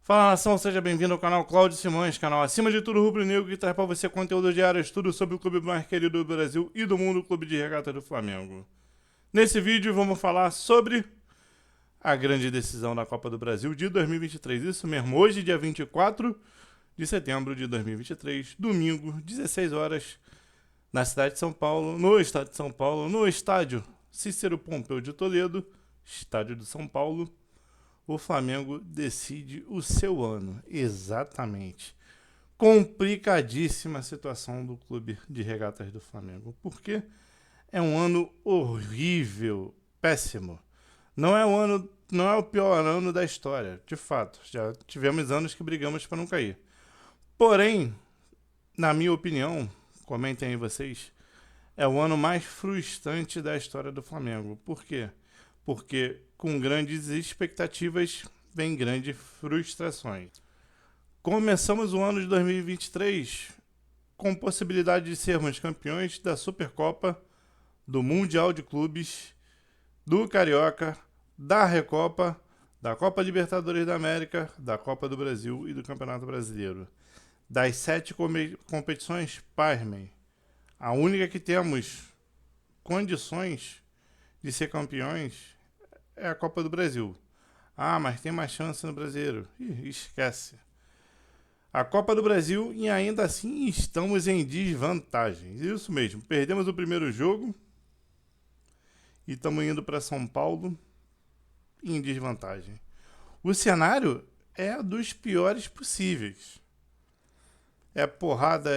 Fala nação, seja bem-vindo ao canal Cláudio Simões, canal acima de tudo rubro-negro que traz para você conteúdo diário, estudo sobre o clube mais querido do Brasil e do mundo, o Clube de Regatas do Flamengo. Nesse vídeo vamos falar sobre a grande decisão da Copa do Brasil de 2023, isso mesmo, hoje dia 24 de setembro de 2023, domingo, 16 horas, na cidade de São Paulo, no estado de São Paulo, no estádio Cícero Pompeu de Toledo, estádio de São Paulo. O Flamengo decide o seu ano, exatamente. Complicadíssima situação do Clube de Regatas do Flamengo, porque é um ano horrível, péssimo. Não é o pior ano da história, de fato. Já tivemos anos que brigamos para não cair. Porém, na minha opinião, comentem aí vocês, é o ano mais frustrante da história do Flamengo. Por quê? Porque com grandes expectativas vem grandes frustrações. Começamos o ano de 2023 com possibilidade de sermos campeões da Supercopa, do Mundial de Clubes, do Carioca, da Recopa, da Copa Libertadores da América, da Copa do Brasil e do Campeonato Brasileiro. Das 7 competições, pasmem, a única que temos condições de ser campeões é a Copa do Brasil. Ah, mas tem mais chance no Brasileiro. Ih, esquece. A Copa do Brasil e ainda assim estamos em desvantagem. Isso mesmo, perdemos o primeiro jogo e estamos indo para São Paulo em desvantagem. O cenário é dos piores possíveis. É porrada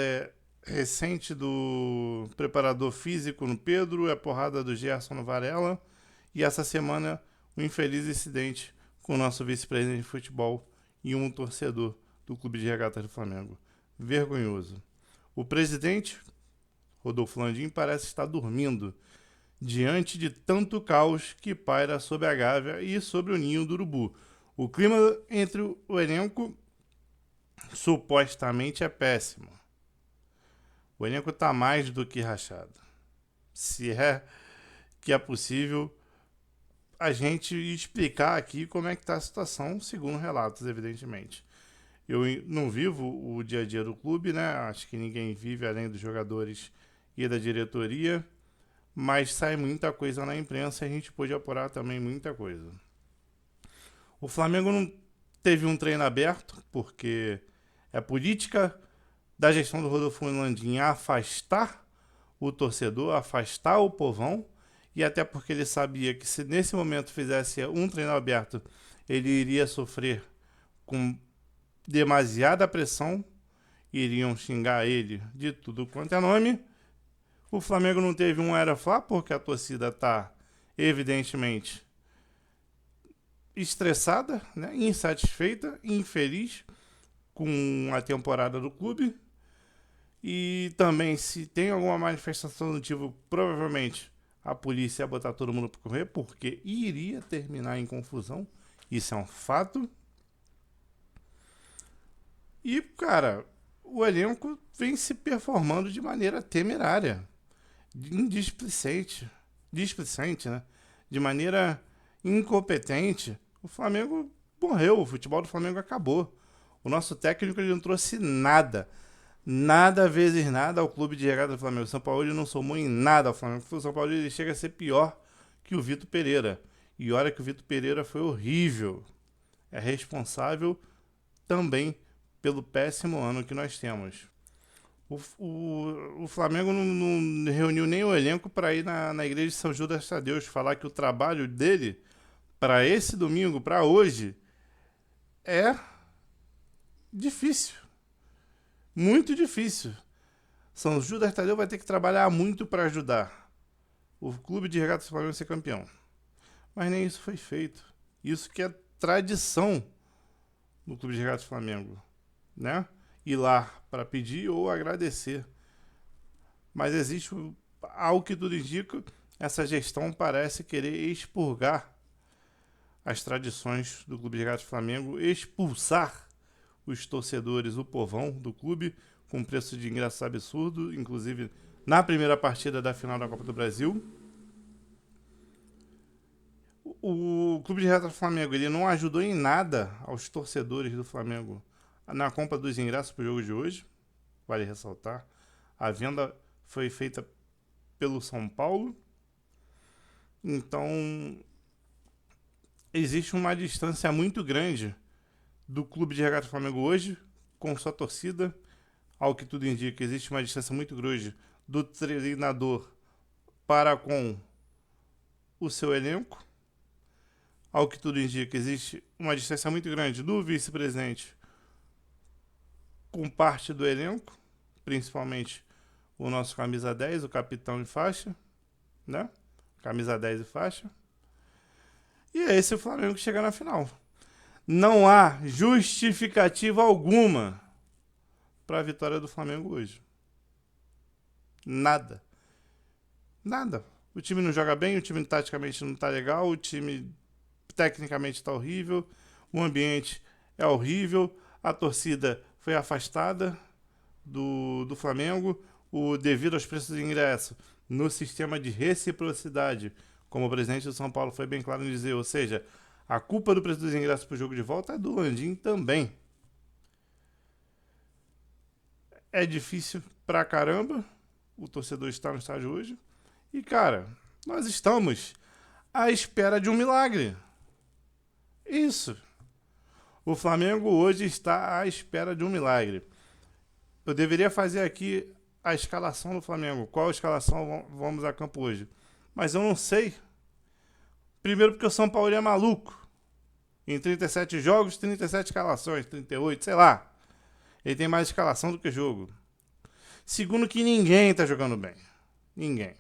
recente do preparador físico no Pedro, é porrada do Gerson no Varela e essa semana um infeliz incidente com o nosso vice-presidente de futebol e um torcedor do Clube de Regatas do Flamengo. Vergonhoso. O presidente, Rodolfo Landim, parece estar dormindo diante de tanto caos que paira sobre a Gávea e sobre o ninho do urubu. O clima entre o elenco supostamente é péssimo. O elenco está mais do que rachado. Se é que é possível a gente explicar aqui como é que está a situação, segundo relatos, evidentemente. Eu não vivo o dia a dia do clube, né? Acho que ninguém vive além dos jogadores e da diretoria, mas sai muita coisa na imprensa e a gente pôde apurar também muita coisa. O Flamengo não teve um treino aberto, porque é política da gestão do Rodolfo Landim afastar o torcedor, afastar o povão, e até porque ele sabia que se nesse momento fizesse um treino aberto, ele iria sofrer com demasiada pressão, iriam xingar ele de tudo quanto é nome. O Flamengo não teve um Era-Flá, porque a torcida está evidentemente estressada, né? Insatisfeita, infeliz com a temporada do clube. E também, se tem alguma manifestação do tipo, provavelmente a polícia ia botar todo mundo para correr, porque iria terminar em confusão. Isso é um fato. E, cara, o elenco vem se performando de maneira temerária, displicente, né? De maneira incompetente. O Flamengo morreu, o futebol do Flamengo acabou. O nosso técnico ele não trouxe nada. Nada vezes nada ao Clube de Regatas do Flamengo. O São Paulo não somou em nada ao Flamengo. O São Paulo ele chega a ser pior que o Vitor Pereira. E olha que o Vitor Pereira foi horrível. É responsável também pelo péssimo ano que nós temos. O Flamengo não reuniu nem o elenco para ir na igreja de São Judas Tadeu falar que o trabalho dele para esse domingo, para hoje, é difícil. Muito difícil. São Judas Tadeu vai ter que trabalhar muito para ajudar o Clube de Regatas do Flamengo a ser campeão. Mas nem isso foi feito. Isso que é tradição no Clube de Regatas do Flamengo, né? Ir lá para pedir ou agradecer. Mas existe, ao que tudo indica, essa gestão parece querer expurgar as tradições do Clube de Regatas do Flamengo, expulsar os torcedores, o povão do clube, com preço de ingresso absurdo, inclusive na primeira partida da final da Copa do Brasil. o Clube de Regatas do Flamengo ele não ajudou em nada aos torcedores do Flamengo na compra dos ingressos para o jogo de hoje. Vale ressaltar. A venda foi feita pelo São Paulo. Então, existe uma distância muito grande do Clube de Regatas do Flamengo hoje com sua torcida. Ao que tudo indica, existe uma distância muito grande do treinador para com o seu elenco. Ao que tudo indica, existe uma distância muito grande do vice-presidente com parte do elenco, principalmente o nosso camisa 10, o capitão e faixa, né? Camisa 10 e faixa. E é esse o Flamengo que chega na final. Não há justificativa alguma para a vitória do Flamengo hoje. Nada. Nada. O time não joga bem, o time taticamente não tá legal, o time tecnicamente tá horrível, o ambiente é horrível, a torcida foi afastada do Flamengo, devido aos preços de ingresso, no sistema de reciprocidade, como o presidente do São Paulo foi bem claro em dizer, ou seja, a culpa do preço dos ingressos para o jogo de volta é do Landim também. É difícil pra caramba o torcedor estar no estádio hoje. E, cara, nós estamos à espera de um milagre. Isso. O Flamengo hoje está à espera de um milagre. Eu deveria fazer aqui a escalação do Flamengo. Qual escalação vamos a campo hoje? Mas eu não sei. Primeiro porque o São Paulo é maluco. Em 37 jogos, 37 escalações, 38, sei lá. Ele tem mais escalação do que jogo. Segundo que ninguém tá jogando bem. Ninguém.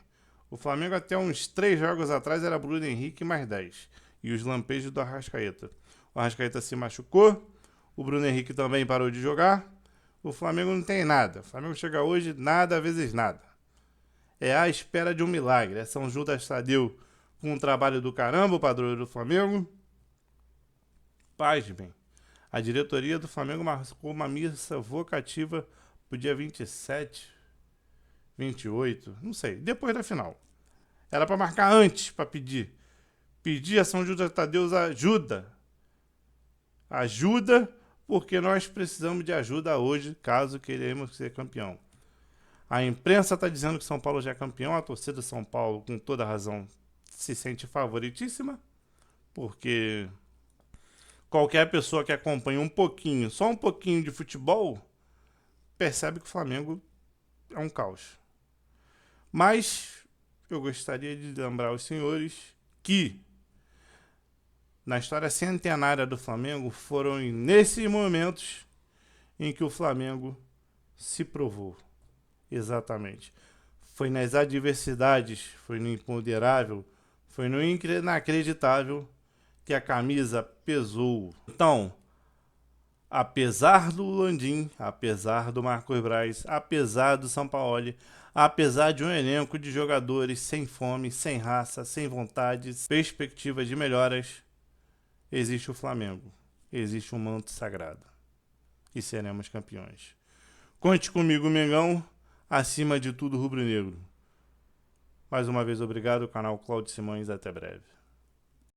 O Flamengo até uns 3 jogos atrás era Bruno Henrique mais 10. E os lampejos do Arrascaeta. O Arrascaeta se machucou. O Bruno Henrique também parou de jogar. O Flamengo não tem nada. O Flamengo chega hoje nada vezes nada. É à espera de um milagre. É São Judas Tadeu com um trabalho do caramba, o padroeiro do Flamengo. Pasmem. A diretoria do Flamengo marcou uma missa vocativa pro dia 27, 28, não sei, depois da final. Era para marcar antes, para pedir. Pedir a São Judas Tadeu ajuda. Ajuda, porque nós precisamos de ajuda hoje, caso queremos ser campeão. A imprensa está dizendo que São Paulo já é campeão, a torcida de São Paulo, com toda razão, se sente favoritíssima, porque qualquer pessoa que acompanha um pouquinho, só um pouquinho de futebol, percebe que o Flamengo é um caos. Mas eu gostaria de lembrar aos senhores que na história centenária do Flamengo foram nesses momentos em que o Flamengo se provou. Exatamente. Foi nas adversidades, foi no imponderável, foi no inacreditável que a camisa pesou. Então, apesar do Landim, apesar do Marcos Braz, apesar do Sampaoli, apesar de um elenco de jogadores sem fome, sem raça, sem vontade, perspectiva de melhoras, existe o Flamengo, existe um manto sagrado e seremos campeões. Conte comigo, Mengão, acima de tudo rubro-negro. Mais uma vez, obrigado, canal Cláudio Simões, até breve.